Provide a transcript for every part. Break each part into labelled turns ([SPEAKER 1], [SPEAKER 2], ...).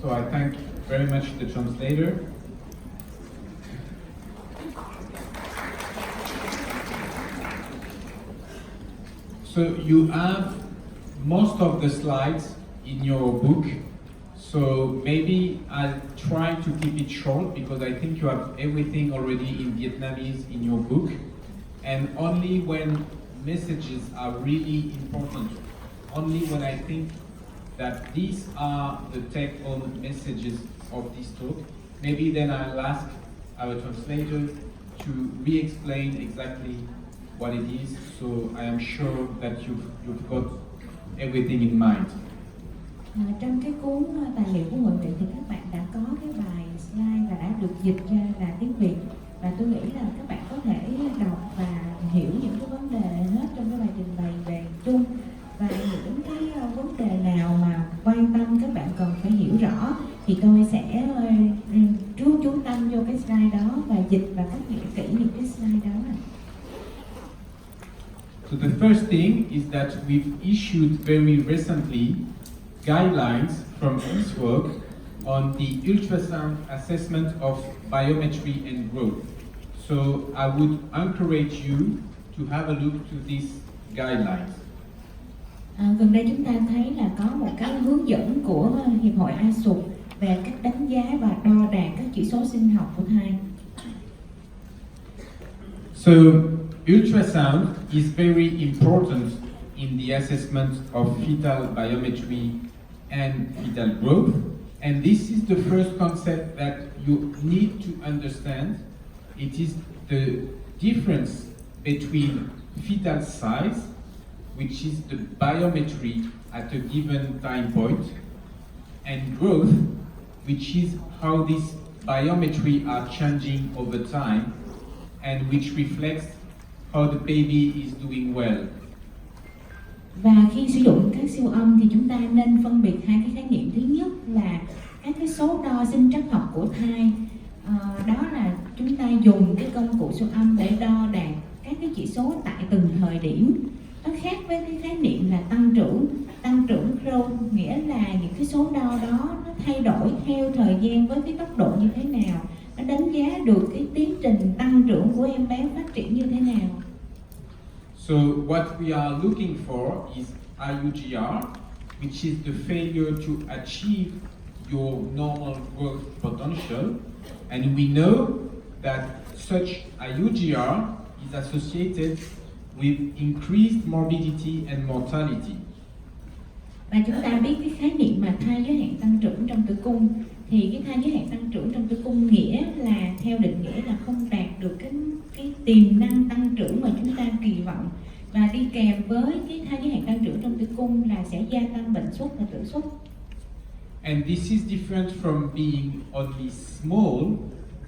[SPEAKER 1] So I thank very much the translator. So you have most of the slides in your book. So maybe I'll try to keep it short because I think you have everything already in Vietnamese in your book. And only when messages are really important, only when I think that these are the take-home messages of this talk, maybe then I'll ask our translator to re-explain exactly what it is, so I am sure that you've got everything in mind.
[SPEAKER 2] Trong cái cuốn tài liệu của hội nghị thì các bạn đã có cái bài slide và đã được dịch ra là tiếng Việt, và tôi nghĩ là các bạn có thể đọc và hiểu những cái vấn đề hết trong cái bài trình bày về chung, và những cái vấn đề nào mà quan tâm các bạn cần phải hiểu rõ thì tôi sẽ chú tâm vô cái slide đó và dịch và cắt nghĩa kỹ những cái slide đó.
[SPEAKER 1] So the first thing is that we've issued very recently guidelines from EastWork on the ultrasound assessment of biometry and growth. So I would encourage you to have a look to these guidelines.
[SPEAKER 2] Gần đây chúng ta thấy là có một cái hướng dẫn của Hiệp hội ASUP về cách đánh giá và đo đạc các chỉ số sinh học của thai.
[SPEAKER 1] So ultrasound is very important in the assessment of fetal biometry and fetal growth, and this is the first concept that you need to understand. It is the difference between fetal size, which is the biometry at a given time point, and growth, which is how these biometry are changing over time and which reflects how the baby is doing well.
[SPEAKER 2] Và khi sử dụng các siêu âm thì chúng ta nên phân biệt hai cái khái niệm. Thứ nhất là các cái số đo sinh trắc học của thai, đó là chúng ta dùng cái công cụ siêu âm để đo đạc các cái chỉ số tại từng thời điểm. Nó khác với cái khái niệm là tăng trưởng growth, nghĩa là những cái số đo đó nó thay đổi theo thời gian với cái tốc độ như thế nào, nó đánh giá được cái tiến trình tăng trưởng của em bé phát triển như thế nào.
[SPEAKER 1] So what we are looking for is IUGR, which is the failure to achieve your normal growth potential, and we know that such IUGR is associated with increased morbidity and mortality.
[SPEAKER 2] Và chúng ta biết cái khái niệm mà thai giới hạn tăng trưởng trong tử cung, thì cái thai giới hạn tăng trưởng trong tử cung nghĩa là theo định nghĩa là không đạt được cái tiềm năng tăng trưởng mà chúng ta kỳ vọng, và đi kèm với cái thai giới hạn tăng trưởng trong tử cung là sẽ gia tăng bệnh suất và tử suất.
[SPEAKER 1] And this is different from being only small,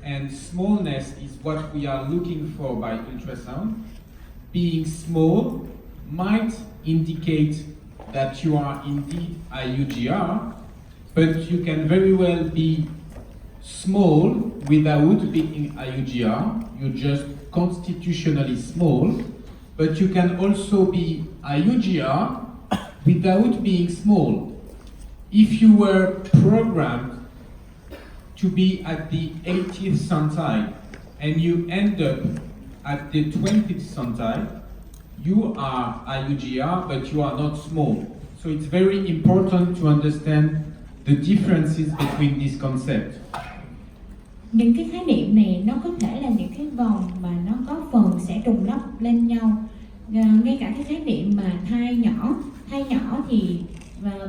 [SPEAKER 1] and smallness is what we are looking for by ultrasound. Being small might indicate that you are indeed IUGR, but you can very well be small without being IUGR. You're just constitutionally small, but you can also be IUGR without being small. If you were programmed to be at the 80th centile and you end up at the 20th centile, you are IUGR, but you are not small. So it's very important to understand the differences between these concepts.
[SPEAKER 2] Những cái khái niệm này nó có thể là những cái vòng mà nó có phần sẽ trùng lắp lên nhau. Ngay cả cái khái niệm mà thai nhỏ thì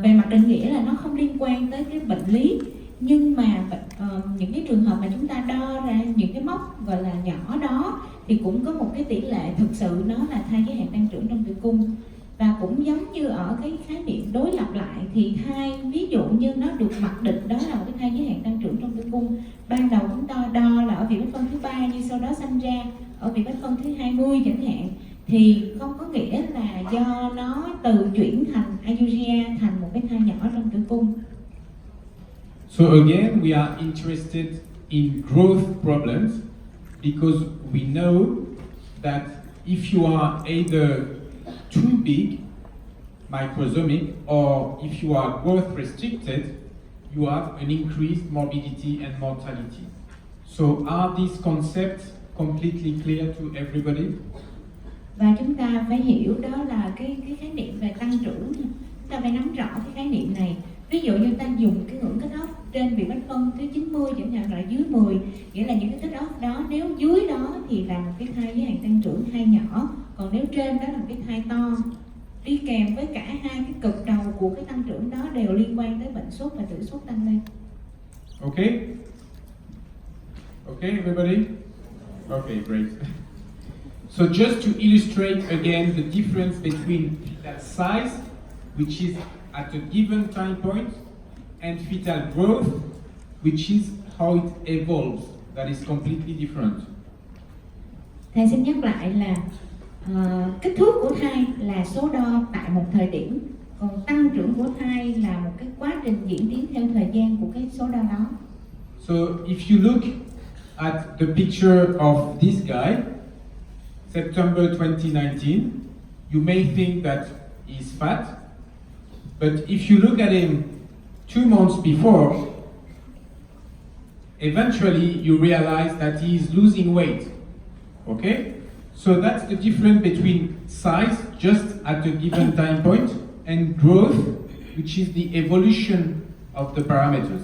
[SPEAKER 2] về mặt định nghĩa là nó không liên quan tới cái bệnh lý, nhưng mà những cái trường hợp mà chúng ta đo ra những cái mốc gọi là nhỏ đó thì cũng có một cái tỷ lệ thực sự nó là thai giới hạn tăng trưởng trong tử cung. Và cũng giống như ở cái khái niệm đối lập lại thì thai, ví dụ như nó được mặc định đó là một cái thai giới hạn tăng trưởng trong tử cung, ban đầu chúng ta đo là ở vị bách phân thứ 3 nhưng sau đó sanh ra ở vị bách phân thứ 20 chẳng hạn, thì không có nghĩa là do nó từ chuyển thành IUGR thành một cái thai nhỏ trong tử cung.
[SPEAKER 1] So again, we are interested in growth problems because we know that if you are either too big, microsomic, or if you are growth restricted, you have an increased morbidity and mortality. So are these concepts completely clear to everybody?
[SPEAKER 2] Và chúng ta phải hiểu đó là cái khái niệm về tăng trưởng. Chúng ta phải nắm rõ cái khái niệm này. Ví dụ như ta dùng cái ngưỡng cut-off trên vị mét phân thứ 90 chẳng hạn, là dưới 10, nghĩa là những cái cut-off đó nếu dưới đó thì là một cái thai giới hạn tăng trưởng thai nhỏ, còn nếu trên đó là một cái thai to. Đi kèm với cả hai cái cực đầu của cái tăng trưởng đó đều liên quan tới bệnh sốt và tử sốt tăng lên.
[SPEAKER 1] Okay? Okay, everybody? Okay, great. So just to illustrate again the difference between fetal size, which is at a given time point, and fetal growth, which is how it evolves. That is completely different.
[SPEAKER 2] Thầy xin nhắc lại là kích thước của thai là số đo tại một thời điểm, còn tăng trưởng của thai là một cái quá trình diễn tiến theo thời gian của cái số đo đó.
[SPEAKER 1] So if you look at the picture of this guy, September 2019, you may think that he's fat, but if you look at him 2 months before, eventually you realize that he is losing weight. Okay? So that's the difference between size just at a given time point and growth, which is the evolution of the parameters.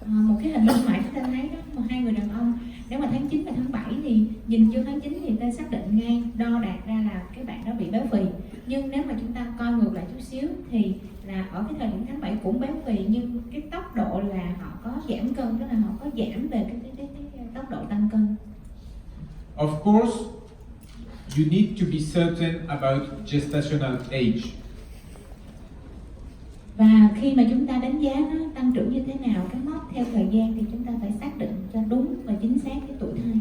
[SPEAKER 2] Một cái hình minh họa chúng ta thấy đó, hai người đàn ông, nếu mà tháng 9 và tháng 7 thì nhìn vô tháng 9 thì ta xác định ngay, đo đạt ra là cái bạn đó bị béo phì. Nhưng nếu mà chúng ta coi ngược lại chút xíu thì là ở cái thời điểm tháng 7 cũng béo phì, nhưng cái tốc độ là họ có giảm cân, tức là họ có giảm về cái tốc độ tăng cân.
[SPEAKER 1] Of course, you need to be certain about gestational age.
[SPEAKER 2] Và khi mà chúng ta đánh giá nó tăng trưởng như thế nào, cái mốc theo thời gian, thì chúng ta phải xác định cho đúng và chính xác cái tuổi thai.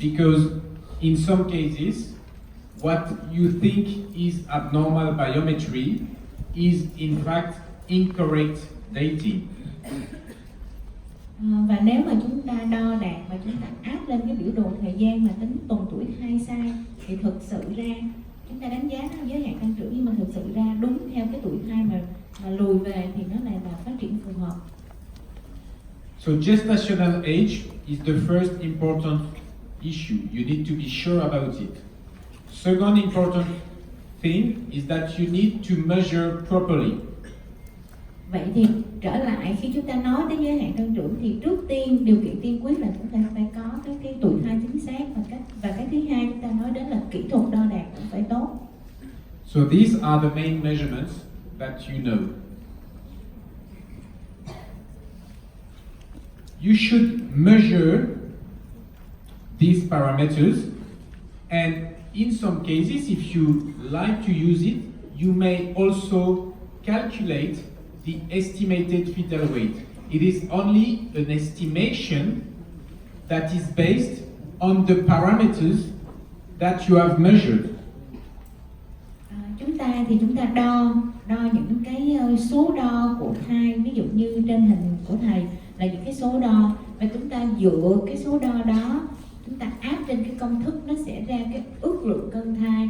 [SPEAKER 1] Because in some cases, what you think is abnormal biometry is in fact incorrect dating.
[SPEAKER 2] Và nếu mà chúng ta đo đạt và chúng ta áp lên cái biểu đồ thời gian mà tính tuần tuổi thai sai, thì thực sự ra chúng ta đánh giá nó giới hạn tăng trưởng, nhưng mà thực sự ra đúng theo cái tuổi thai mà lùi về thì nó lại là phát triển phù hợp.
[SPEAKER 1] So gestational age is the first important issue. You need to be sure about it. Second important thing is that you need to measure properly.
[SPEAKER 2] Vậy thì trở lại, khi chúng ta nói tới giới hạn tăng trưởng thì trước tiên điều kiện tiên quyết là chúng ta phải có cái tuổi thai chính xác, và cái thứ hai chúng ta nói đến là kỹ thuật đo đạc cũng phải tốt.
[SPEAKER 1] So these are the main measurements that you know. You should measure these parameters, and in some cases, if you like to use it, you may also calculate the estimated fetal weight. It is only an estimation that is based on the parameters that you have measured.
[SPEAKER 2] Chúng ta đo những cái số đo của thai, ví dụ như trên hình của thầy là những cái số đo, và chúng ta dựa cái số đo đó, chúng ta áp trên cái công thức, nó sẽ ra cái ước lượng cân thai.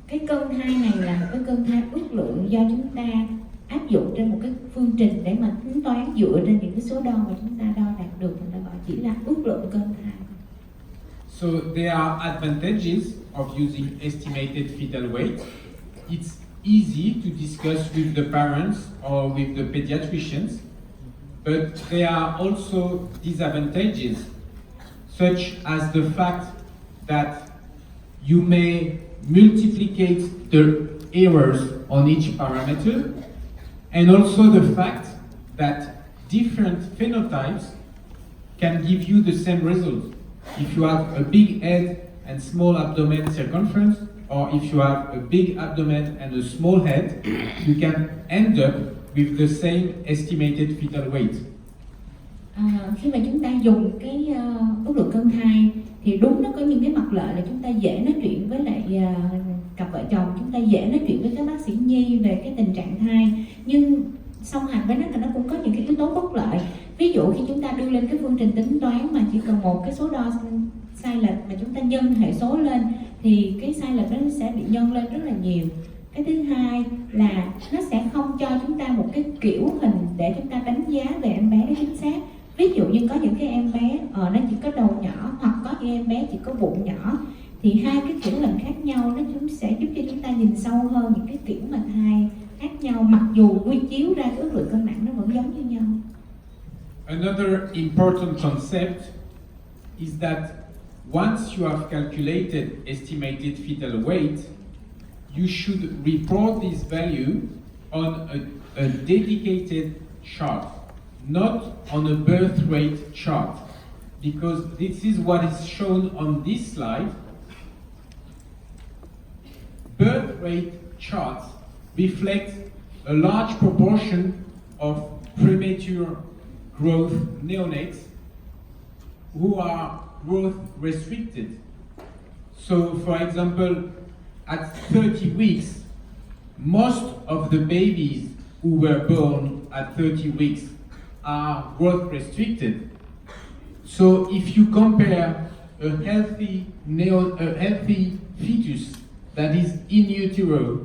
[SPEAKER 2] Cái cân thai này là một cái cân thai ước lượng do chúng ta áp dụng trên một cái phương trình để mà tính toán dựa trên những cái số đo mà chúng ta đo đạt được, chúng ta gọi chỉ là ước lượng cân thai.
[SPEAKER 1] So there are advantages of using estimated fetal weight. It's easy to discuss with the parents or with the pediatricians, but there are also disadvantages, such as the fact that you may multiplicate the errors on each parameter, and also the fact that different phenotypes can give you the same result. If you have a big head and small abdomen circumference, or if you have a big abdomen and a small head, you can end up with the same estimated fetal weight.
[SPEAKER 2] Khi mà chúng ta dùng cái ước lượng cân thai thì đúng nó có những cái mặt lợi là chúng ta dễ nói chuyện với lại cặp vợ chồng, chúng ta dễ nói chuyện với các bác sĩ nhi về cái tình trạng thai, nhưng song hành với nó là nó cũng có những cái yếu tố bất lợi. Ví dụ khi chúng ta đưa lên cái phương trình tính toán mà chỉ cần một cái số đo sai lệch mà chúng ta nhân hệ số lên thì cái sai lệch đó sẽ bị nhân lên rất là nhiều. Cái thứ hai là nó sẽ không cho chúng ta một cái kiểu hình để chúng ta đánh giá về em bé đó chính xác. Ví dụ như có những cái em bé nó chỉ có đầu nhỏ, hoặc có những em bé chỉ có bụng nhỏ, thì hai cái kiểu hình khác nhau nó chúng sẽ giúp cho chúng ta nhìn sâu hơn những cái kiểu mà thai khác nhau, mặc dù quy chiếu ra cái ước lượng cân nặng nó vẫn giống như nhau.
[SPEAKER 1] Another important concept is that once you have calculated estimated fetal weight, you should report this value on a dedicated chart, not on a birth rate chart, because this is what is shown on this slide. Birth rate charts reflect a large proportion of premature growth neonates who are growth restricted. So, for example, at 30 weeks, most of the babies who were born at 30 weeks are growth restricted. So, if you compare a healthy fetus that is in utero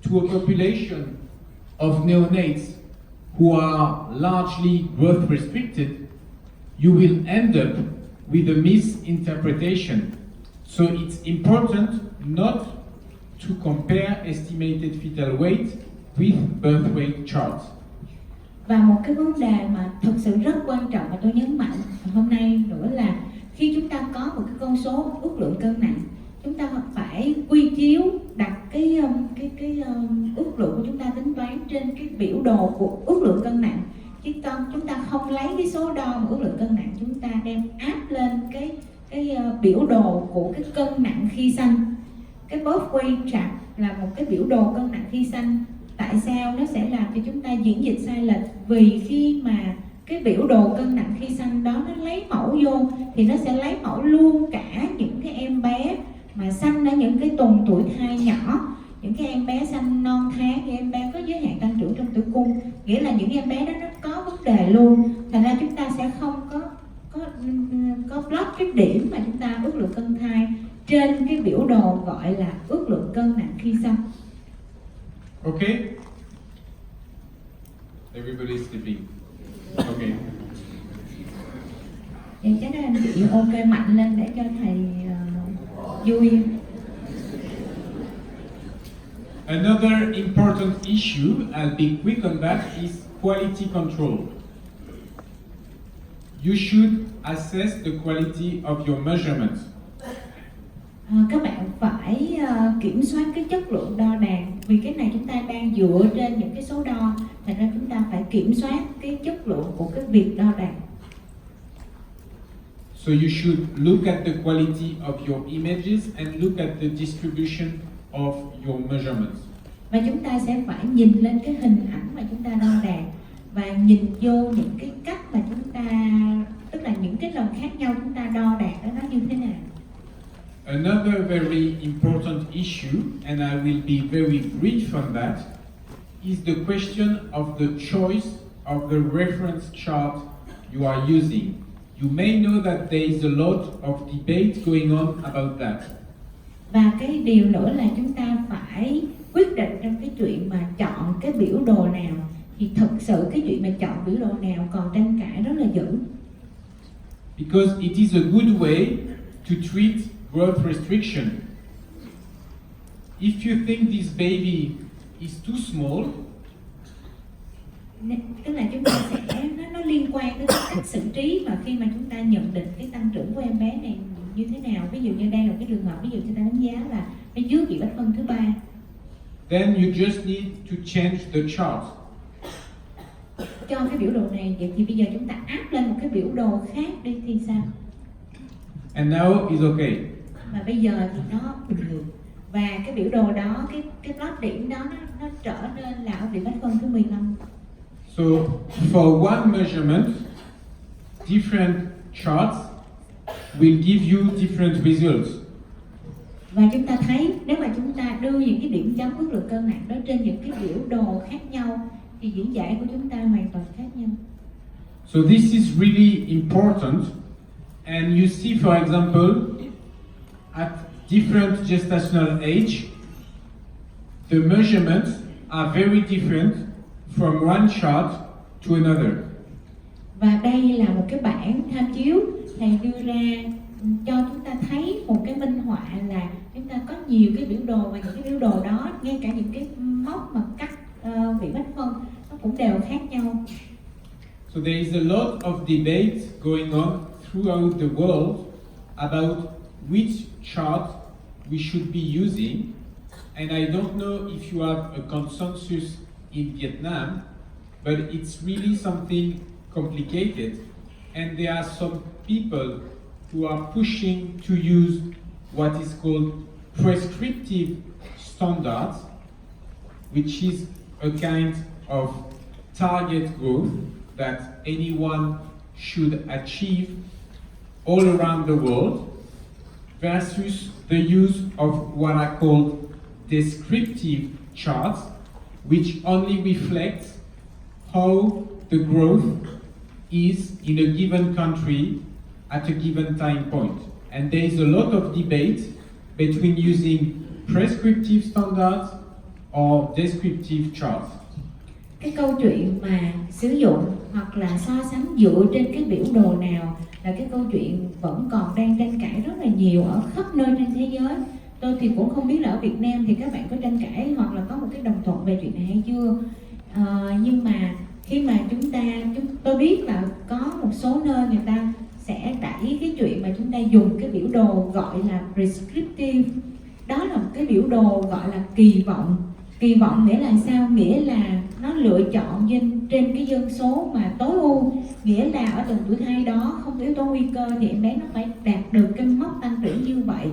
[SPEAKER 1] to a population of neonates who are largely growth restricted, you will end up with a misinterpretation. So it's important not to compare estimated fetal weight with birth weight charts.
[SPEAKER 2] Và một cái vấn đề mà thực sự rất quan trọng mà tôi nhấn mạnh hôm nay nữa là khi chúng ta có một cái con số ước lượng cân nặng, chúng ta phải quy chiếu đặt cái ước lượng của chúng ta tính toán trên cái biểu đồ của ước lượng cân nặng, chứ chúng ta không lấy cái số đo ước lượng cân nặng, chúng ta đem áp lên cái biểu đồ của cái cân nặng khi sanh. Cái birth weight chart là một cái biểu đồ cân nặng khi sanh. Tại sao nó sẽ làm cho chúng ta diễn dịch sai lệch? Vì khi mà cái biểu đồ cân nặng khi sanh đó nó lấy mẫu vô thì nó sẽ lấy mẫu luôn cả những cái em bé mà sanh ở những cái tuần tuổi thai nhỏ, những cái em bé sanh non tháng, thì em bé có giới hạn tăng trưởng trong tử cung, nghĩa là những em bé đó nó có vấn đề luôn. Thành ra chúng ta sẽ không có plot cái điểm mà chúng ta ước lượng cân thai trên cái biểu đồ gọi là ước lượng cân nặng khi sanh.
[SPEAKER 1] Okay? Everybody's sleeping. Okay.
[SPEAKER 2] Thì chắc là anh chị ok mạnh lên để cho thầy vui.
[SPEAKER 1] Another important issue, I'll be quick on that, is quality control. You should assess the quality of your measurements.
[SPEAKER 2] Các bạn phải kiểm soát cái chất lượng đo đạc, vì cái này chúng ta đang dựa trên những cái số đo, thành ra chúng ta phải kiểm soát cái chất lượng của cái việc đo đạc.
[SPEAKER 1] So you should look at the quality of your images and look at the distribution of your measurements.
[SPEAKER 2] Và chúng ta sẽ phải nhìn lên cái hình ảnh mà chúng ta đo đạc và nhìn vô những cái cách mà chúng ta, tức là những cái lần khác nhau chúng ta đo đạc đó nó như thế nào.
[SPEAKER 1] Another very important issue, and I will be very brief on that, is the question of the choice of the reference chart you are using. You may know that there is a lot of debate going on about that.
[SPEAKER 2] Và cái điều nữa là chúng ta phải quyết định trong cái chuyện mà chọn cái biểu đồ nào, thì thực sự cái chuyện mà chọn biểu đồ nào còn tranh cãi rất là dữ.
[SPEAKER 1] Because it is a good way to treat growth restriction. If you think this baby is too small,
[SPEAKER 2] tức là chúng ta sẽ nó liên quan đến cái cách xử trí mà khi mà chúng ta nhận định cái tăng trưởng của em bé này như thế nào. Ví dụ như đây là cái trường hợp, ví dụ chúng ta đánh giá là nó dưới vị bách phân thứ 3.
[SPEAKER 1] Then you just need to change the chart.
[SPEAKER 2] Cho cái biểu đồ này, vậy thì bây giờ chúng ta áp lên một cái biểu đồ khác đi thì sao?
[SPEAKER 1] And now is okay.
[SPEAKER 2] Và bây giờ thì nó bình thường. Và cái biểu đồ đó, cái plot điểm đó nó trở nên là ở vị bách phân thứ 15.
[SPEAKER 1] So for one measurement, different charts will give you different results.
[SPEAKER 2] Và chúng ta thấy nếu mà chúng ta đưa những cái điểm chấm ước lượng cân nặng đó trên những cái biểu đồ khác nhau thì diễn giải của chúng ta hoàn toàn khác nhau.
[SPEAKER 1] So this is really important, and you see, for example, at different gestational age, the measurements are very different from one chart to another.
[SPEAKER 2] Và đây là một cái bảng tham chiếu thầy đưa ra cho chúng ta thấy một cái minh họa là chúng ta có nhiều cái biểu đồ, và những cái biểu đồ đó, ngay cả những cái mốc mà cắt vị bách phân nó cũng đều khác nhau.
[SPEAKER 1] So there is a lot of debate going on throughout the world about which chart we should be using, and I don't know if you have a consensus in Vietnam, but it's really something complicated, and there are some people who are pushing to use what is called prescriptive standards, which is a kind of target growth that anyone should achieve all around the world, versus the use of what are called descriptive charts, which only reflect how the growth is in a given country at a given time point. And there is a lot of debate between using prescriptive standards or descriptive charts.
[SPEAKER 2] Cái câu chuyện mà sử dụng hoặc là so sánh dựa trên cái biểu đồ nào là cái câu chuyện vẫn còn đang tranh cãi rất là nhiều ở khắp nơi trên thế giới. Tôi thì cũng không biết là ở Việt Nam thì các bạn có tranh cãi hoặc là có một cái đồng thuận về chuyện này hay chưa. Nhưng mà khi mà tôi biết là có một số nơi người ta sẽ đẩy cái chuyện mà chúng ta dùng cái biểu đồ gọi là prescriptive. Đó là một cái biểu đồ gọi là kỳ vọng. Kỳ vọng nghĩa là sao? Nghĩa là nó lựa chọn trên cái dân số mà tối ưu, nghĩa là ở tuần tuổi thai đó không có yếu tố nguy cơ thì em bé nó phải đạt được cái mốc tăng trưởng như vậy.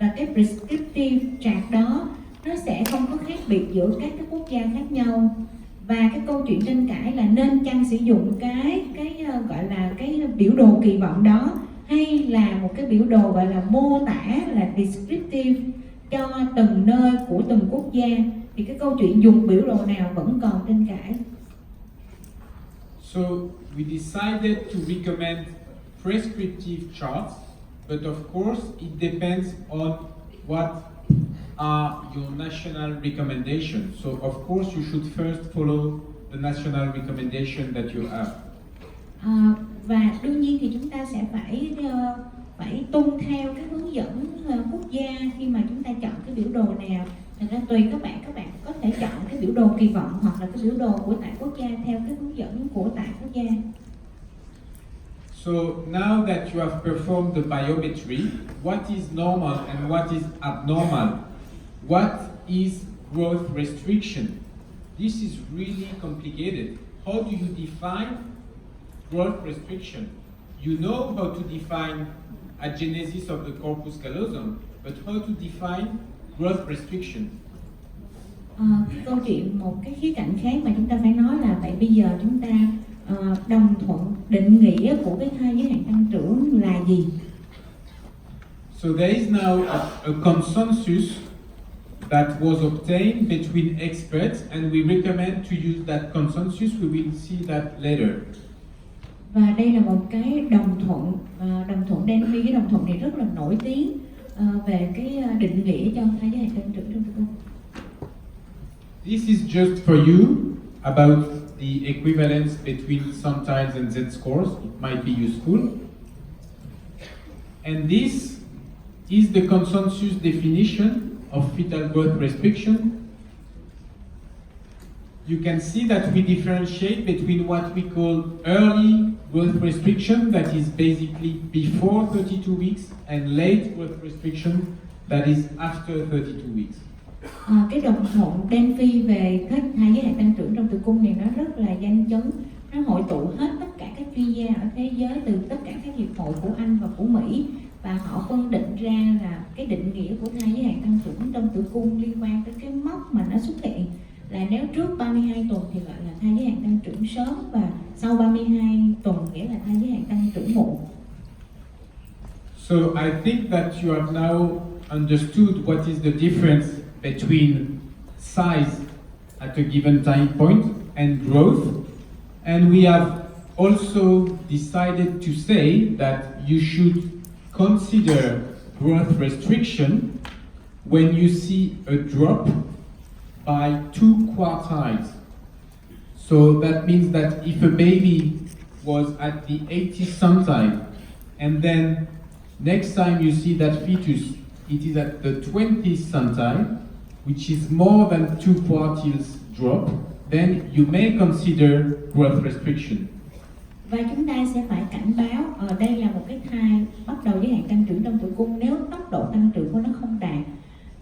[SPEAKER 2] Và cái prescriptive chart đó nó sẽ không có khác biệt giữa các cái quốc gia khác nhau. Và cái câu chuyện tranh cãi là nên chăng sử dụng cái gọi là cái biểu đồ kỳ vọng đó, hay là một cái biểu đồ gọi là mô tả là descriptive cho từng nơi của từng quốc gia. Thì cái câu chuyện dùng biểu đồ nào vẫn còn tranh cãi.
[SPEAKER 1] So we decided to recommend prescriptive charts, but of course it depends on what are your national recommendations. So of course you should first follow the national recommendation that you have.
[SPEAKER 2] Và đương nhiên thì chúng ta sẽ phải tuân theo cái hướng dẫn quốc gia khi mà chúng ta chọn cái biểu đồ nào. Thành ra tùy các bạn có thể chọn cái biểu đồ kỳ vọng hoặc là cái biểu đồ của tại quốc gia theo cái hướng dẫn của tại quốc gia.
[SPEAKER 1] So now that you have performed the biometry, what is normal and what is abnormal? What is growth restriction? This is really complicated. How do you define growth restriction? You know how to define agenesis of the corpus callosum, but how to define growth restriction?
[SPEAKER 2] Cái câu chuyện, một cái khía cạnh khác mà chúng ta phải nói là vậy bây giờ chúng ta đồng thuận định nghĩa của cái thai giới hạn tăng trưởng là gì?
[SPEAKER 1] So there is now a consensus that was obtained between experts, and we recommend to use that consensus. We will see that later.
[SPEAKER 2] Và đây là một cái đồng thuận đang cái đồng thuận này rất là nổi tiếng về cái định nghĩa cho thai giới hạn tăng trưởng trong tử cung.
[SPEAKER 1] This is just for you about the equivalence between sometimes and z-scores. It might be useful. And this is the consensus definition of fetal growth restriction. You can see that we differentiate between what we call early growth restriction, that is basically before 32 weeks, and late growth restriction, that is after 32 weeks.
[SPEAKER 2] Cái đồng thuận đen phi về thai giới hạn tăng trưởng trong tử cung này nó rất là danh chấn, nó hội tụ hết tất cả các chuyên gia ở thế giới từ tất cả các hiệp hội của Anh và của Mỹ, và họ phân định ra là cái định nghĩa của thai giới hạn tăng trưởng trong tử cung liên quan tới cái mốc mà nó xuất hiện là nếu trước 32 tuần thì gọi là thai giới hạn tăng trưởng sớm, và sau 32 tuần nghĩa là thai giới hạn tăng trưởng muộn.
[SPEAKER 1] So I think that you have now understood what is the difference between size at a given time point and growth. And we have also decided to say that you should consider growth restriction when you see a drop by 2 quartiles. So that means that if a baby was at the 80th centile, and then next time you see that fetus, it is at the 20th centile, which is more than 2 quartiles drop, then you may consider growth restriction.
[SPEAKER 2] Và chúng ta sẽ phải cảnh báo ở đây là một cái thai bắt đầu giới hạn tăng trưởng trong tử cung nếu tốc độ tăng trưởng của nó không đạt.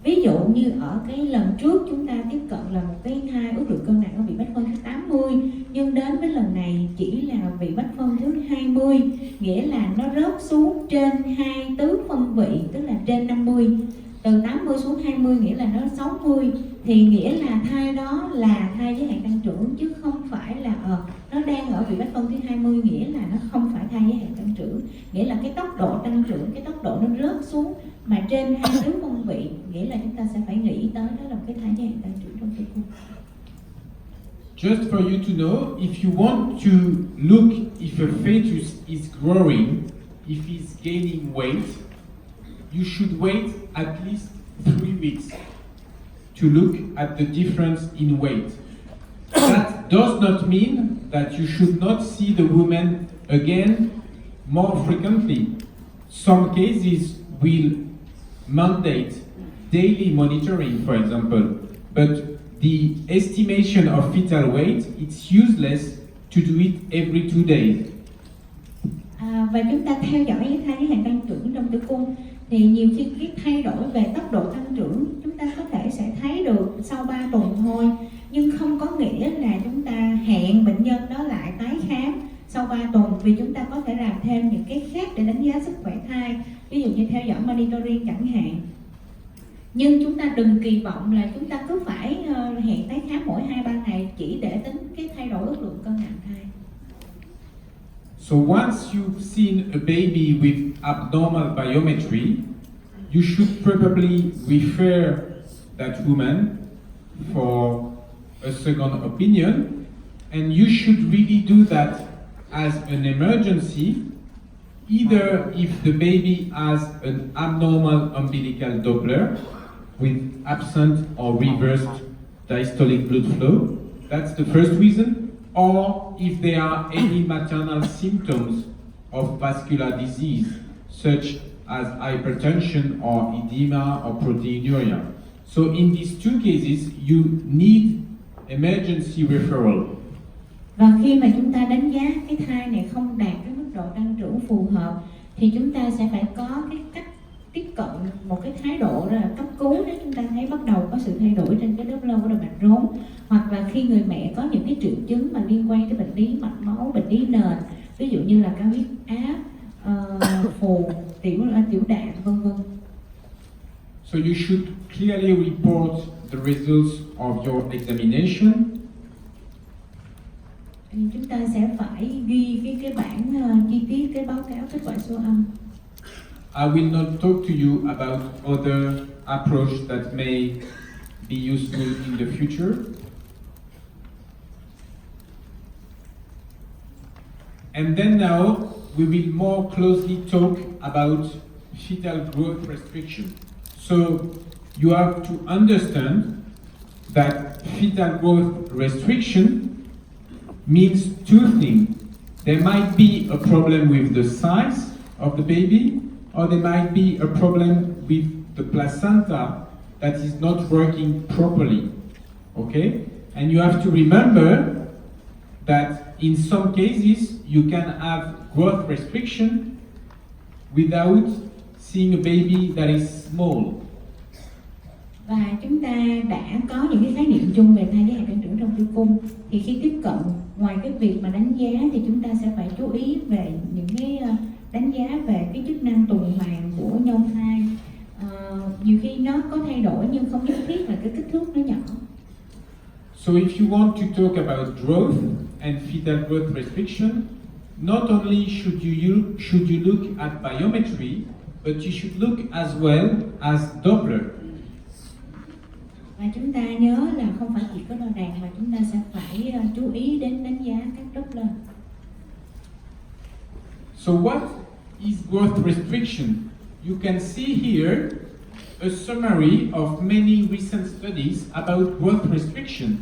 [SPEAKER 2] Ví dụ như ở cái lần trước chúng ta tiếp cận là một cái thai ước lượng cân nặng ở vị bách phân thứ 80, nhưng đến với lần này chỉ là vị bách phân thứ 20, nghĩa là nó rớt xuống trên 2 tứ phân vị, tức là trên 50. Từ 80 xuống 20 nghĩa là nó 60, thì nghĩa là thai đó là thai giới hạn tăng trưởng, chứ không phải là nó đang ở vị bách phân thứ 20, nghĩa là nó không phải thai giới hạn tăng trưởng. Nghĩa là cái tốc độ tăng trưởng, cái tốc độ nó rớt xuống mà trên 2 tứ phân vị, nghĩa là chúng ta sẽ phải nghĩ tới đó là một cái thai giới hạn tăng trưởng trong tử cung.
[SPEAKER 1] Just for you to know, if you want to look if a fetus is growing, if he's gaining weight, you should wait at least 3 weeks to look at the difference in weight. That does not mean that you should not see the woman again more frequently. Some cases will mandate daily monitoring, for example, but the estimation of fetal weight, it's useless to do it every 2 days.
[SPEAKER 2] Và chúng ta theo dõi cái thai giới hạn tăng trưởng trong tử cung thì nhiều khi cái thay đổi về tốc độ tăng trưởng chúng ta có thể sẽ thấy được sau 3 tuần thôi, nhưng không có nghĩa là chúng ta hẹn bệnh nhân đó lại tái khám sau 3 tuần, vì chúng ta có thể làm thêm những cái khác để đánh giá sức khỏe thai, ví dụ như theo dõi monitoring chẳng hạn. Nhưng chúng ta đừng kỳ vọng là chúng ta cứ phải hẹn tái khám mỗi 2-3 ngày chỉ để tính cái thay đổi ước lượng cân nặng thai.
[SPEAKER 1] So once you've seen a baby with abnormal biometry, you should probably refer that woman for a second opinion, and you should really do that as an emergency, either if the baby has an abnormal umbilical Doppler with absent or reversed diastolic blood flow, that's the first reason, or if there are any maternal symptoms of vascular disease, such as hypertension or edema or proteinuria. So in these 2 cases, you need emergency referral.
[SPEAKER 2] Và khi mà chúng ta đánh giá cái thai này không đạt cái mức độ tăng trưởng phù hợp thì chúng ta sẽ phải có cái cách tiếp cận một cái thái độ là cấp cứu nếu chúng ta thấy bắt đầu có sự thay đổi trên cái Doppler của động mạch rốn, hoặc là khi người mẹ có những cái triệu chứng mà liên quan tới bệnh lý mạch máu, bệnh lý nền, ví dụ như là cao huyết áp, phù, tiểu đạm, vân vân.
[SPEAKER 1] So you should clearly report the results of your examination.
[SPEAKER 2] Chúng ta sẽ phải ghi cái bản chi tiết cái báo cáo kết quả siêu âm.
[SPEAKER 1] I will not talk to you about other approach that may be useful in the future. And then now we will more closely talk about fetal growth restriction. So you have to understand that fetal growth restriction means 2 things. There might be a problem with the size of the baby, or there might be a problem with the placenta that is not working properly. Okay? And you have to remember that in some cases you can have growth restriction without seeing a baby that is small.
[SPEAKER 2] Và chúng ta đã có những cái khái niệm chung về thai giới hạn tăng trưởng trong tử cung, thì khi tiếp cận ngoài cái việc mà đánh giá thì chúng ta sẽ phải chú ý về những cái đánh giá về cái chức năng tuần hoàn của nhau thai. Nhiều khi nó có thay đổi nhưng không nhất thiết là cái kích thước nó nhỏ.
[SPEAKER 1] So if you want to talk about growth and fetal growth restriction, not only should you look at biometry, but you should look as well as Doppler.
[SPEAKER 2] Và chúng ta nhớ là không phải chỉ có đo đạc mà chúng ta sẽ phải chú ý đến đánh giá các Doppler.
[SPEAKER 1] So what is growth restriction? You can see here a summary of many recent studies about growth restriction.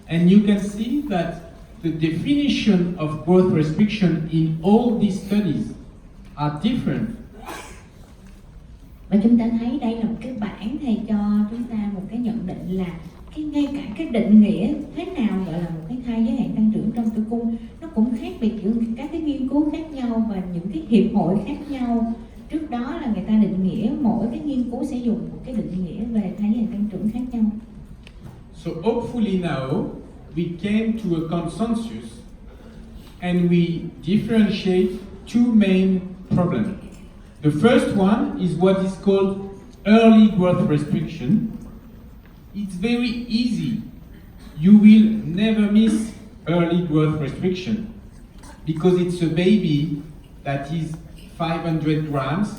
[SPEAKER 1] And you can see that the definition of growth restriction in all these studies are different.
[SPEAKER 2] Và chúng ta thấy đây là một cái bảng thầy cho chúng ta một cái nhận định là ngay cả cái định nghĩa thế nào gọi là một cái thai giới hạn tăng trưởng trong tử cung nó cũng khác biệt giữa các cái nghiên cứu khác nhau và những cái hiệp hội khác nhau. Trước đó là người ta định nghĩa, mỗi cái nghiên cứu sẽ dùng một cái định nghĩa về thai giới hạn tăng trưởng khác nhau.
[SPEAKER 1] So hopefully now we came to a consensus and we differentiate two main problems. The first one is what is called early growth restriction. It's very easy. You will never miss early growth restriction because it's a baby that is 500 grams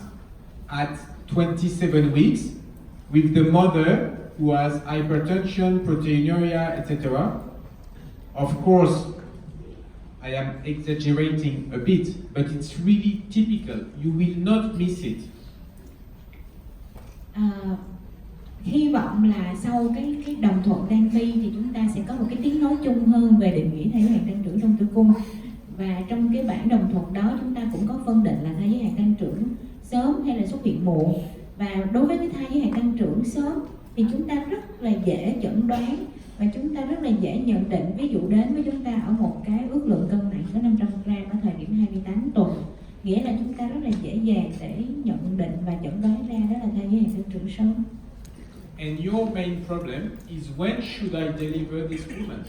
[SPEAKER 1] at 27 weeks with the mother who has hypertension, proteinuria, etc. Of course, I am exaggerating a bit, but it's really typical. You will not miss it.
[SPEAKER 2] Hy vọng là sau cái đồng thuận đang phi thì chúng ta sẽ có một cái tiếng nói chung hơn về định nghĩa thai giới hạn tăng trưởng trong tử cung. Và trong cái bản đồng thuận đó chúng ta cũng có phân định là thai giới hạn tăng trưởng sớm hay là xuất hiện muộn. Và đối với cái thai giới hạn tăng trưởng sớm thì chúng ta rất là dễ chẩn đoán và chúng ta rất là dễ nhận định. Ví dụ đến với chúng ta ở một cái ước lượng cân nặng có 500 gram ở thời điểm 28 tuần, nghĩa là chúng ta rất là dễ dàng để nhận định và chẩn đoán ra đó là thai giới hạn tăng trưởng sớm.
[SPEAKER 1] And your main problem is when should I deliver this woman?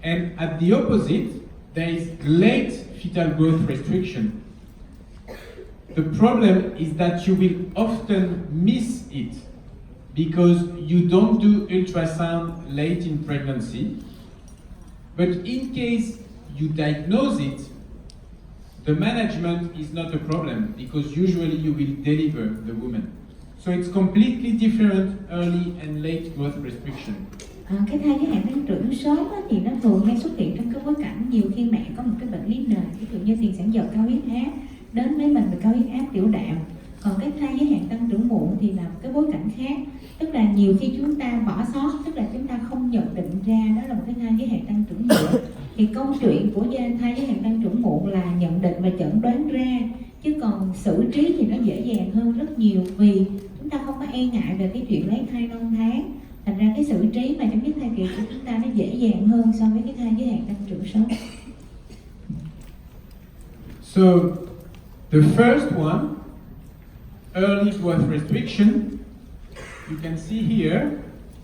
[SPEAKER 1] And at the opposite, there is late fetal growth restriction. The problem is that you will often miss it because you don't do ultrasound late in pregnancy. But in case you diagnose it, the management is not a problem because usually you will deliver the woman. So it's completely different early and late growth restriction.
[SPEAKER 2] Cái thai giới hạn tăng trưởng sớm thì nó thường hay xuất hiện trong cái bối cảnh nhiều khi mẹ có một cái bệnh lý nền, ví dụ như tiền sản giật, cao huyết áp, đến với mình bị cao huyết áp, tiểu đạm. Còn cái thai giới hạn tăng trưởng muộn thì là một cái bối cảnh khác, tức là nhiều khi chúng ta bỏ sót, tức là chúng ta không nhận định ra đó là một cái thai giới hạn tăng trưởng muộn. Thì câu chuyện của thai giới hạn tăng trưởng muộn là nhận định và chẩn đoán ra, chứ còn xử trí thì nó dễ dàng hơn rất nhiều vì chúng ta không có e ngại về cái chuyện lấy thai non tháng. Thành ra cái xử trí mà chấm dứt thai kỳ của chúng ta nó dễ dàng hơn so với cái thai giới hạn tăng trưởng sớm.
[SPEAKER 1] So the first one, early growth restriction, you can see here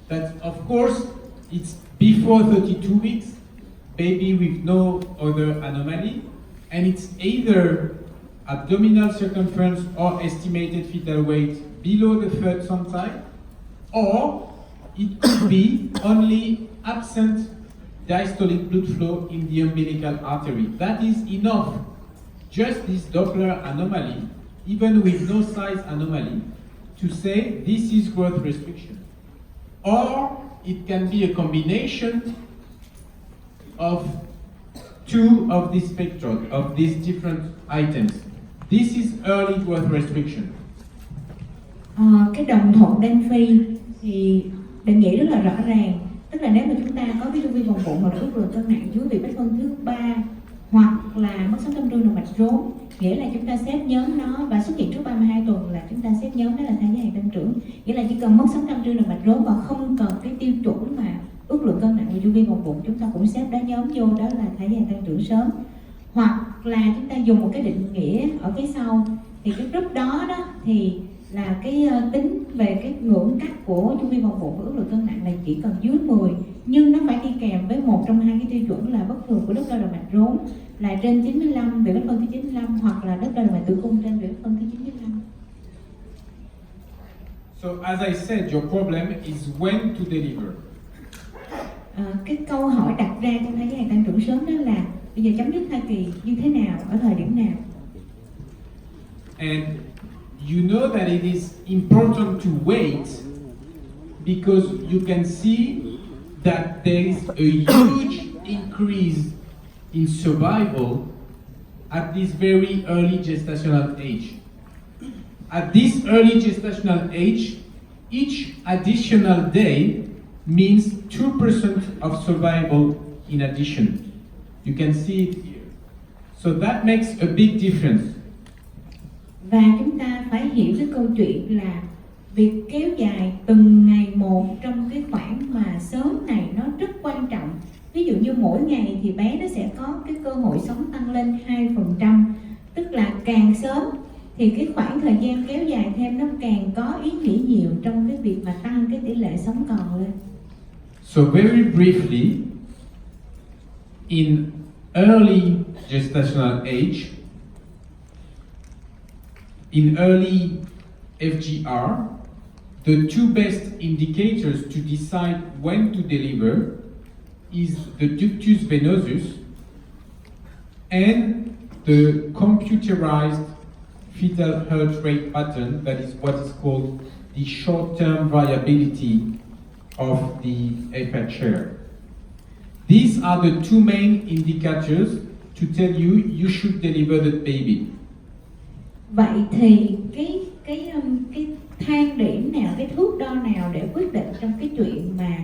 [SPEAKER 1] that of course it's before 32 weeks, baby with no other anomaly, and it's either abdominal circumference or estimated fetal weight below the third centile, or it could be only absent diastolic blood flow in the umbilical artery. That is enough. Just this Doppler anomaly, even with no size anomaly, to say this is growth restriction. Or it can be a combination of two of these spectrum, of these different items. This is early growth restriction.
[SPEAKER 2] Cái đồng thuận đen phi thì định nghĩa rất là rõ ràng, tức là nếu mà chúng ta có cái chu vi vòng bụng hoặc là ước lượng cân nặng dưới vị bách phân thứ 3 hoặc là mất 600 trương động mạch rốn, nghĩa là chúng ta xếp nhóm nó và xuất hiện trước 32 tuần là chúng ta xếp nhóm đó là thai giới hạn tăng trưởng, nghĩa là chỉ cần mất 600 trương động mạch rốn và không cần cái tiêu chuẩn mà ước lượng cân nặng và chu vi vòng bụng, chúng ta cũng xếp đó nhóm vô đó là thai giới hạn tăng trưởng sớm. Hoặc là chúng ta dùng một cái định nghĩa ở phía sau thì cái group đó thì là cái tính về cái ngưỡng cắt của chu vi vòng bụng với ước lượng cân nặng là chỉ cần dưới 10, nhưng nó phải đi kèm với một trong hai cái tiêu chuẩn là bất thường của đất đo động mạch rốn là trên 95 về bách phân thứ 95 hoặc là đất đo động mạch tử cung trên về bách phân thứ 95.
[SPEAKER 1] So as I said, your problem is when to deliver.
[SPEAKER 2] Cái câu hỏi đặt ra trong thai giới hạn tăng trưởng sớm đó là bây giờ chấm dứt thai kỳ như thế nào, ở thời điểm nào?
[SPEAKER 1] And you know that it is important to wait because you can see that there is a huge increase in survival at this very early gestational age. At this early gestational age, each additional day means 2% of survival in addition. You can see it here. So that makes a big difference.
[SPEAKER 2] Và chúng ta phải hiểu cái câu chuyện là việc kéo dài từng ngày một trong cái khoảng mà sớm này nó rất quan trọng. Ví dụ như mỗi ngày thì bé nó sẽ có cái cơ hội sống tăng lên 2%. Tức là càng sớm thì cái khoảng thời gian kéo dài thêm nó càng có ý nghĩa nhiều trong cái việc mà tăng cái tỷ lệ sống còn lên.
[SPEAKER 1] So very briefly, in early gestational age, in early FGR, the two best indicators to decide when to deliver is the ductus venosus and the computerized fetal heart rate pattern, that is what is called the short-term variability of the FHR. These are the two main indicators to tell you you should deliver the baby.
[SPEAKER 2] Vậy thì cái thang điểm nào, cái thước đo nào để quyết định trong cái chuyện mà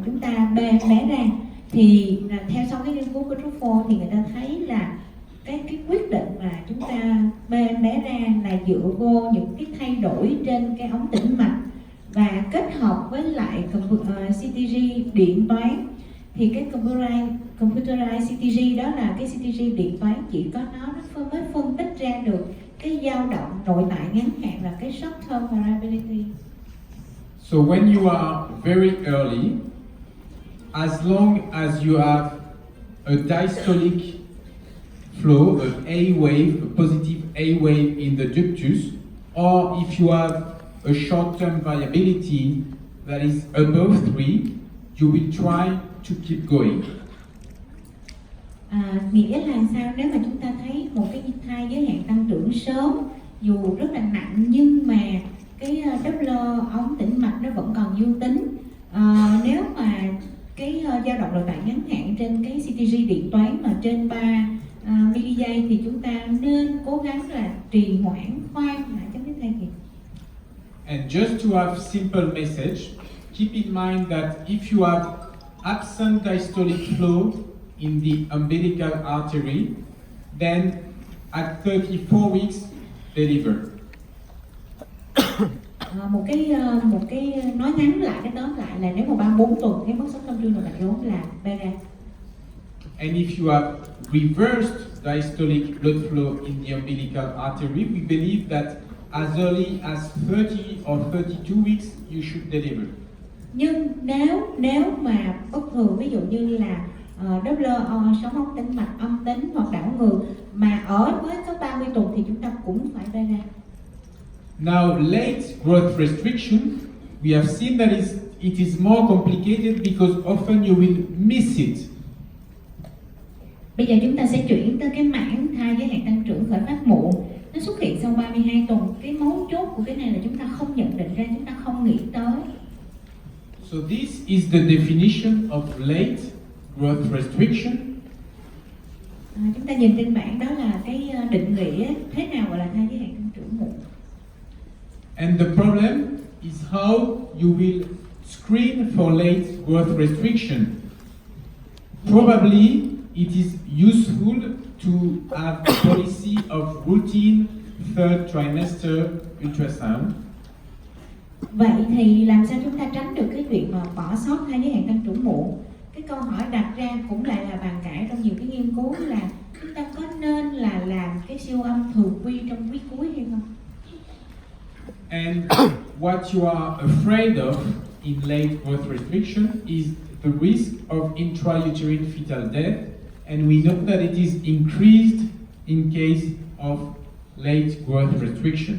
[SPEAKER 2] chúng ta bê bé ra, thì theo sau cái nghiên cứu của Truffaut thì người ta thấy là cái quyết định mà chúng ta bê bé ra là dựa vô những cái thay đổi trên cái ống tĩnh mạch và kết hợp với lại CTG điện toán. Thì cái computerized CTG đó là cái CTG điện toán, chỉ có nó mới phân tích ra được cái dao động nội tại ngắn hạn là cái short term variability.
[SPEAKER 1] So when you are very early, as long as you have a diastolic flow, an A wave, a positive A wave in the ductus, or if you have a short-term variability that is above 3, you will try to keep going.
[SPEAKER 2] Nghĩa là sao? Nếu mà chúng ta thấy một cái thai giới hạn tăng trưởng sớm, dù rất là nặng nhưng mà cái Doppler ống tĩnh mạch nó vẫn còn dương tính, nếu mà cái dao động nội tại ngắn hạn trên cái CTG điện toán mà trên 3 mili-giây thì chúng ta nên cố gắng là trì hoãn, khoan lại chấm dứt thai kỳ.
[SPEAKER 1] And just to have simple message, keep in mind that if you have absent diastolic flow in the umbilical artery, then at 34 weeks, deliver.
[SPEAKER 2] Một cái nói ngắn lại, cái tóm lại là nếu mà 34 tuần cái mất sống tâm trương nội mạch rốn là bê ra.
[SPEAKER 1] And if you have reversed diastolic blood flow in the umbilical artery, we believe that as early as 30 or 32 weeks, you should deliver.
[SPEAKER 2] Nhưng nếu mà bất thường, ví dụ như là Doppler sóng ống tĩnh mạch âm tính hoặc đảo ngược mà ở mới có 30 tuần thì chúng ta cũng phải bê ra.
[SPEAKER 1] Now, late growth restriction, we have seen that it is more complicated because often you will miss it.
[SPEAKER 2] Bây giờ chúng ta sẽ chuyển tới cái mảng thai giới hạn tăng trưởng khởi phát muộn. Nó xuất hiện sau 32 tuần. Cái mấu chốt của cái này là chúng ta không nhận định ra, chúng ta không nghĩ tới.
[SPEAKER 1] So this is the definition of late growth restriction.
[SPEAKER 2] Chúng ta nhìn trên bảng đó là cái định nghĩa thế nào gọi là thai giới hạn tăng trưởng muộn.
[SPEAKER 1] And the problem is how you will screen for late growth restriction. Probably it is useful to have a policy of routine third trimester ultrasound.
[SPEAKER 2] Vậy thì làm sao chúng ta tránh được cái việc mà bỏ sót thai giới hạn tăng trưởng muộn? Cái câu hỏi đặt ra cũng lại là bàn cãi trong nhiều cái nghiên cứu là chúng ta có nên là làm cái siêu âm thường quy trong quý cuối hay không?
[SPEAKER 1] And what you are afraid of in late growth restriction is the risk of intrauterine fetal death, and we know that it is increased in case of late growth restriction.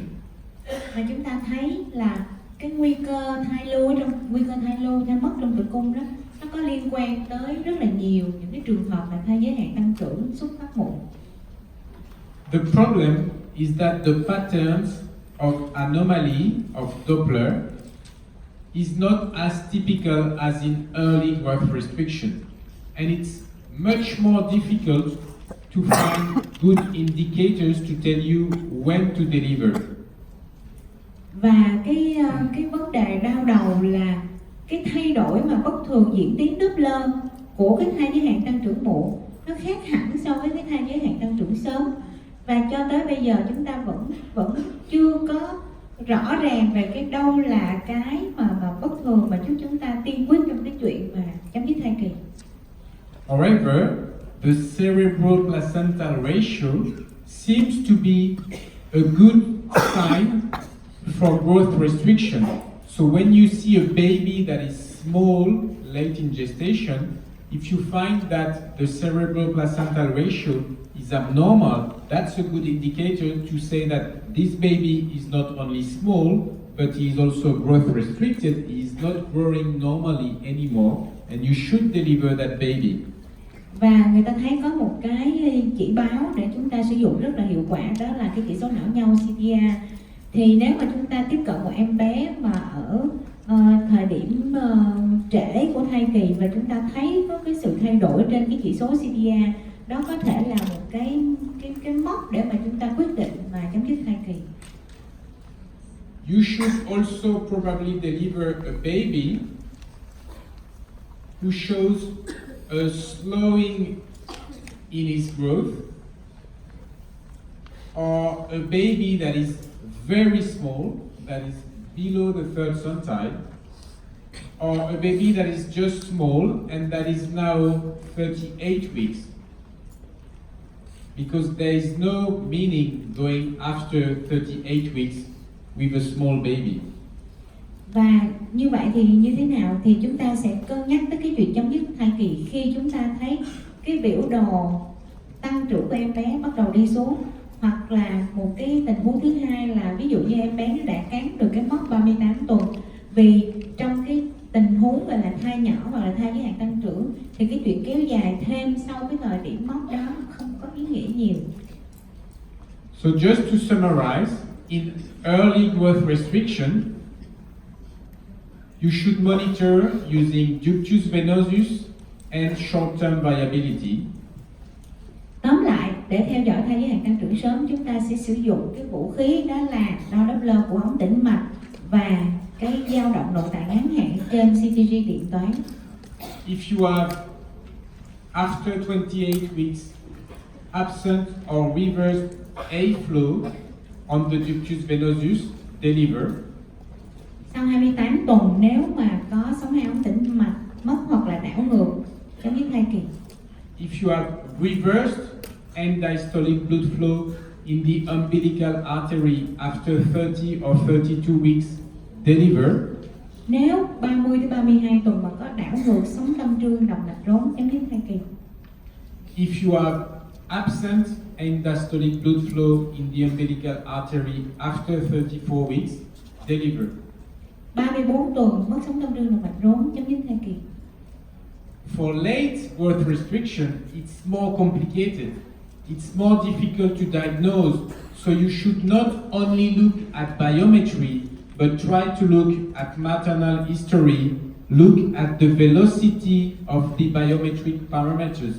[SPEAKER 2] Và chúng ta thấy là cái nguy cơ thai mất trong tử cung đó, nó có liên quan tới rất là nhiều những cái trường hợp là thai giới hạn tăng trưởng xuất phát muộn.
[SPEAKER 1] The problem is that the patterns of anomaly of Doppler is not as typical as in early growth restriction, and it's much more difficult to find good indicators to tell you when to deliver.
[SPEAKER 2] Và cái vấn đề đau đầu là cái thay đổi mà bất thường diễn tiến Doppler của cái thai giới hạn tăng trưởng muộn nó khác hẳn so với cái thai giới hạn tăng trưởng sớm, và cho tới bây giờ chúng ta vẫn chưa có rõ ràng về cái đâu là cái mà bất thường mà chúng ta tiên quyết trong cái chuyện mà chấm dứt thai kỳ.
[SPEAKER 1] However, the cerebral placental ratio seems to be a good sign for growth restriction. So when you see a baby that is small late in gestation, if you find that the cerebral placental ratio is abnormal, that's a good indicator to say that this baby is not only small, but he is also growth restricted. He is not growing normally anymore, and you should deliver that baby.
[SPEAKER 2] Và người ta thấy có một cái chỉ báo để chúng ta sử dụng rất là hiệu quả, đó là cái chỉ số não nhau CTA. Thì nếu mà chúng ta tiếp cận một em bé mà ở thời điểm trễ của thai kỳ và chúng ta thấy có cái sự thay đổi trên cái chỉ số CTA, đó có thể là một cái mốc để mà chúng ta quyết định mà chấm dứt thai kỳ.
[SPEAKER 1] You should also probably deliver a baby who shows a slowing in his growth, or a baby that is very small, that is below the third centile, or a baby that is just small and that is now 38 weeks. Because there is no meaning going after 38 weeks with a small baby.
[SPEAKER 2] Và như vậy thì như thế nào thì chúng ta sẽ cân nhắc tới cái chuyện chấm dứt thai kỳ khi chúng ta thấy cái biểu đồ tăng trưởng của em bé bắt đầu đi xuống, hoặc là một cái tình huống thứ hai là ví dụ như em bé nó đã cán được cái mốc 38 tuần. Vì trong cái tình huống gọi là thai nhỏ hoặc là thai giới hạn tăng trưởng thì cái chuyện kéo dài thêm sau cái thời điểm mốc đó không có ý nghĩa nhiều.
[SPEAKER 1] So just to summarize, in early growth restriction, you should monitor using ductus venosus and short-term viability.
[SPEAKER 2] Tóm lại, để theo dõi thai giới hạn tăng trưởng sớm, chúng ta sẽ sử dụng cái vũ khí đó là đo Doppler của ống tĩnh mạch và cái dao động nội tạng ngắn hạn trên CTG điện toán.
[SPEAKER 1] If you have, after 28 weeks, absent or reversed A flow on the ductus venosus, deliver.
[SPEAKER 2] Sau 28 tuần nếu mà có sóng hai ống tĩnh mạch mất hoặc là đảo ngược, chấm dứt thai kỳ.
[SPEAKER 1] If you have reversed end diastolic blood flow in the umbilical artery after 30 or 32 weeks, deliver.
[SPEAKER 2] Nếu 30 đến 32 tuần mà có đảo ngược sóng tâm trương động mạch rốn, chấm dứt thai kỳ.
[SPEAKER 1] If you have absent end diastolic blood flow in the umbilical artery after 34 weeks, deliver.
[SPEAKER 2] 34 tuần mất sóng tâm trương động mạch rốn, chấm dứt thai kỳ.
[SPEAKER 1] For late growth restriction, it's more complicated. It's more difficult to diagnose, so you should not only look at biometry, but try to look at maternal history, look at the velocity of the biometric parameters,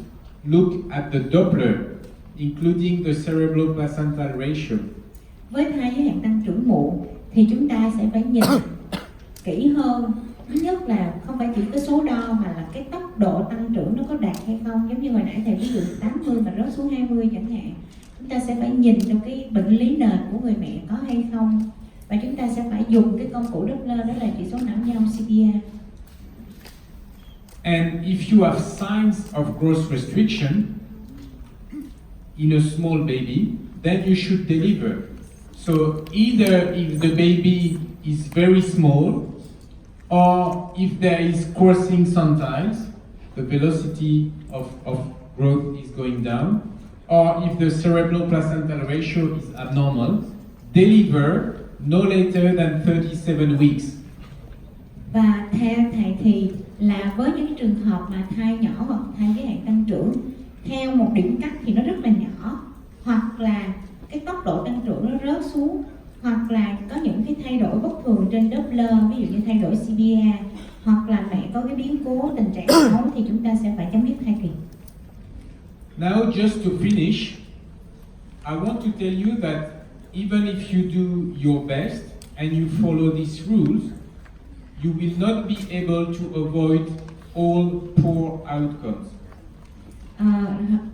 [SPEAKER 1] look at the Doppler, including the cerebral placental ratio.
[SPEAKER 2] Với thai giới hạn tăng trưởng muộn thì chúng ta sẽ phải nhìn kỹ hơn. Thứ nhất là không phải chỉ cái số đo mà là cái tốc độ tăng trưởng nó có đạt hay không. Giống như hồi nãy thầy ví dụ 80 mà rớt xuống 20 chẳng hạn, chúng ta sẽ phải nhìn trong cái bệnh lý nền của người mẹ có hay không, và chúng ta sẽ phải dùng cái công cụ Doppler, đó là chỉ số não nhau CTA.
[SPEAKER 1] And if you have signs of growth restriction in a small baby, then you should deliver. So either if the baby is very small, or if there is coursing sometimes, the velocity of growth is going down, or if the cerebral placental ratio is abnormal, deliver no later than 37 weeks.
[SPEAKER 2] Và theo thầy thì là với những trường hợp mà thai nhỏ hoặc thai giới hạn tăng trưởng theo một điểm cắt thì nó rất là nhỏ, hoặc là cái tốc độ tăng trưởng nó rớt xuống, hoặc là có những cái thay đổi bất thường trên Doppler, ví dụ như thay đổi CBA, hoặc là mẹ có cái biến cố tình trạng máu thì chúng ta sẽ phải chấm dứt thai kỳ.
[SPEAKER 1] Now just to finish, I want to tell you that even if you do your best and you follow these rules, you will not be able to avoid all poor outcomes.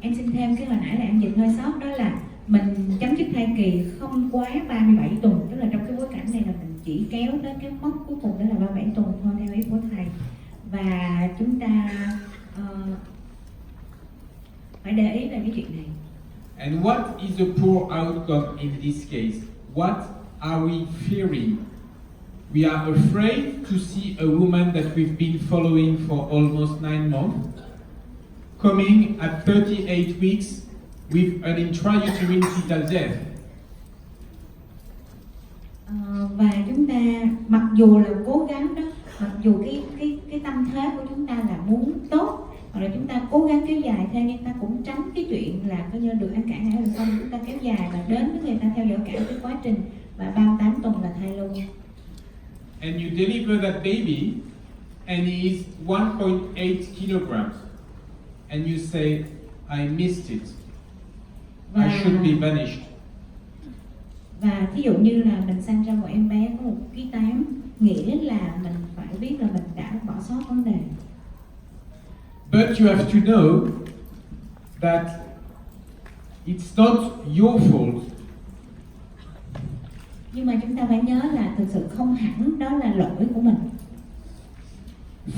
[SPEAKER 2] Em xin thêm cái hồi nãy là em dịch hơi sót, đó là mình chấm dứt thai kỳ không quá 37 tuần, tức là trong cái bối cảnh này là mình chỉ kéo đến cái mốc cuối cùng đó là 37 tuần thôi theo ý của thầy. Và chúng ta phải để ý về cái chuyện này.
[SPEAKER 1] And what is a poor outcome in this case? What are we fearing? We are afraid to see a woman that we've been following for almost 9 months coming at 38 weeks with an intrauterine fetal death.
[SPEAKER 2] Và chúng ta mặc dù là cố gắng đó, mặc dù cái tâm thế của chúng ta là muốn tốt, hoặc là chúng ta cố gắng kéo dài theo, nhưng ta cũng tránh cái chuyện là coi như được ăn cả ngày được không, chúng ta kéo dài và đến với người ta theo dõi cả cái quá trình và 38 tuần là thai luôn.
[SPEAKER 1] And you deliver that baby and he is 1.8 kilograms and you say, I missed it. I should be vanished.
[SPEAKER 2] Và thí dụ như là mình sanh ra một em bé có 1,8 kg, nghĩa là mình phải biết là mình đã bỏ sót vấn đề.
[SPEAKER 1] But you have to know that it's not your fault.
[SPEAKER 2] Nhưng mà chúng ta phải nhớ là thực sự không hẳn đó là lỗi của mình.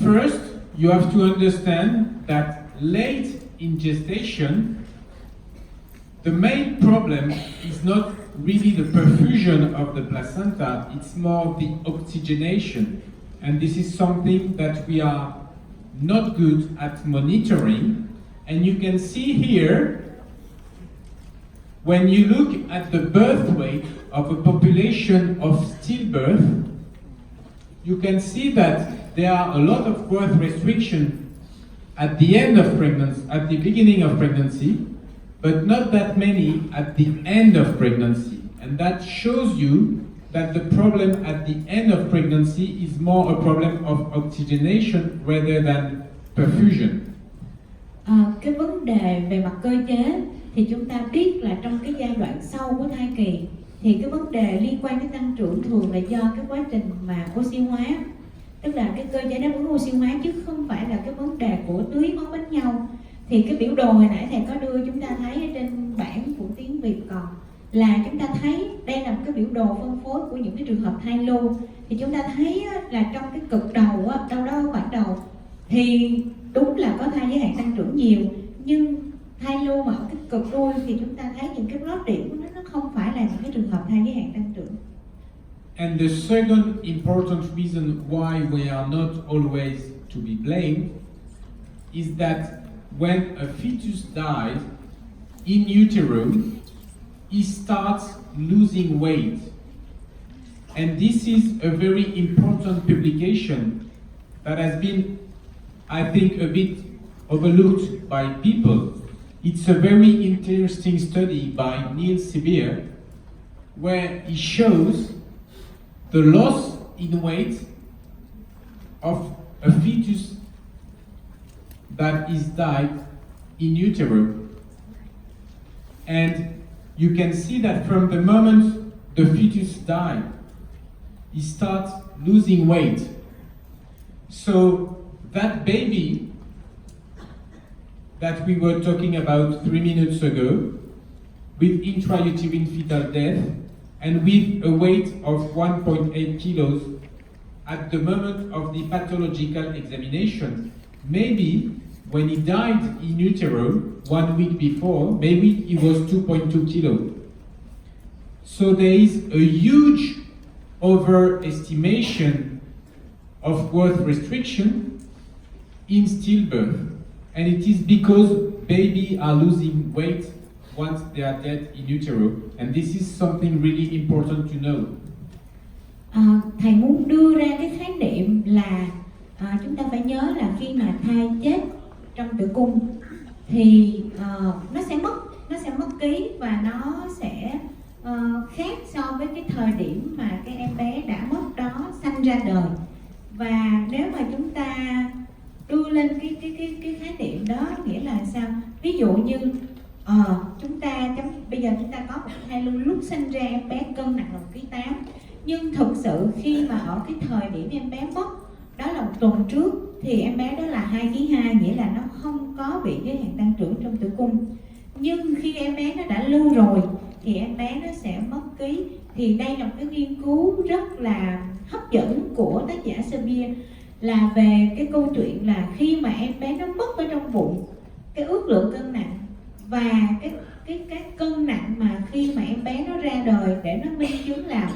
[SPEAKER 1] First, you have to understand that late in gestation, the main problem is not really the perfusion of the placenta, it's more the oxygenation. And this is something that we are not good at monitoring. And you can see here, when you look at the birth weight of a population of stillbirth, you can see that there are a lot of birth restriction at the end of pregnancy, at the beginning of pregnancy, but not that many at the end of pregnancy. And that shows you that the problem at the end of pregnancy is more a problem of oxygenation rather than perfusion.
[SPEAKER 2] Cái vấn đề về mặt cơ chế thì chúng ta biết là trong cái giai đoạn sau của thai kỳ thì cái vấn đề liên quan đến tăng trưởng thường là do cái quá trình mà oxy hóa, tức là cái cơ chế đáp ứng oxy hóa chứ không phải là cái vấn đề của tưới máu bánh nhau. Thì cái biểu đồ hồi nãy thầy có đưa chúng ta thấy ở trên bảng của tiếng Việt còn là chúng ta thấy đây là một cái biểu đồ phân phối của những cái trường hợp thai lưu. Thì chúng ta thấy là trong cái cực đầu đâu đó khoảng đầu thì đúng là có thai giới hạn tăng trưởng nhiều, nhưng thai lưu mà ở cái cực đuôi thì chúng ta thấy những cái plot điểm của nó không phải là những cái trường hợp thai giới hạn tăng trưởng.
[SPEAKER 1] And the second important reason why we are not always to be blamed is that when a fetus dies in utero, he starts losing weight. And this is a very important publication that has been, I think, a bit overlooked by people. It's a very interesting study by Neil Sevier, where he shows the loss in weight of a fetus that is died in utero. And you can see that from the moment the fetus died, he starts losing weight. So that baby that we were talking about 3 minutes ago, with intrauterine fetal death and with a weight of 1.8 kilos at the moment of the pathological examination, maybe when he died in utero 1 week before, maybe he was 2.2 kilos. So there is a huge overestimation of growth restriction in stillbirth. And it is because babies are losing weight once they are dead in utero. And this is something really important to know.
[SPEAKER 2] Thầy muốn đưa ra cái khái niệm là chúng ta phải nhớ là khi mà thai chết trong tử cung thì nó sẽ mất ký và nó sẽ khác so với cái thời điểm mà cái em bé đã mất đó sanh ra đời. Và nếu mà chúng ta đưa lên cái khái niệm đó nghĩa là sao? Ví dụ như bây giờ chúng ta có một thai lưu lúc sinh ra em bé cân nặng là 1,8 kg, Nhưng thực sự khi mà ở cái thời điểm em bé mất, đó là một tuần trước, thì em bé đó là 2,2 kg, nghĩa là nó không có bị giới hạn tăng trưởng trong tử cung. Nhưng khi em bé nó đã lưu rồi thì em bé nó sẽ mất ký. Thì đây là một cái nghiên cứu rất là hấp dẫn của tác giả Sevier, là về cái câu chuyện là khi mà em bé nó mất ở trong bụng, cái ước lượng cân nặng và cái cân nặng mà khi mà em bé nó ra đời, để nó minh chứng là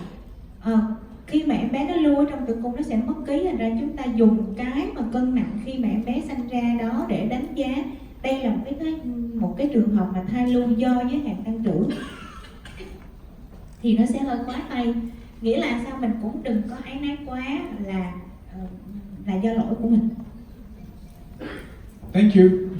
[SPEAKER 2] khi mà em bé nó lưu ở trong tử cung nó sẽ mất ký. Thành ra chúng ta dùng cái mà cân nặng khi mà em bé sanh ra đó để đánh giá đây là một cái trường hợp mà thai lưu do giới hạn tăng trưởng, thì nó sẽ hơi quá tay. Nghĩa là sao, mình cũng đừng có áy náy quá là do lỗi của mình.
[SPEAKER 1] Thank you.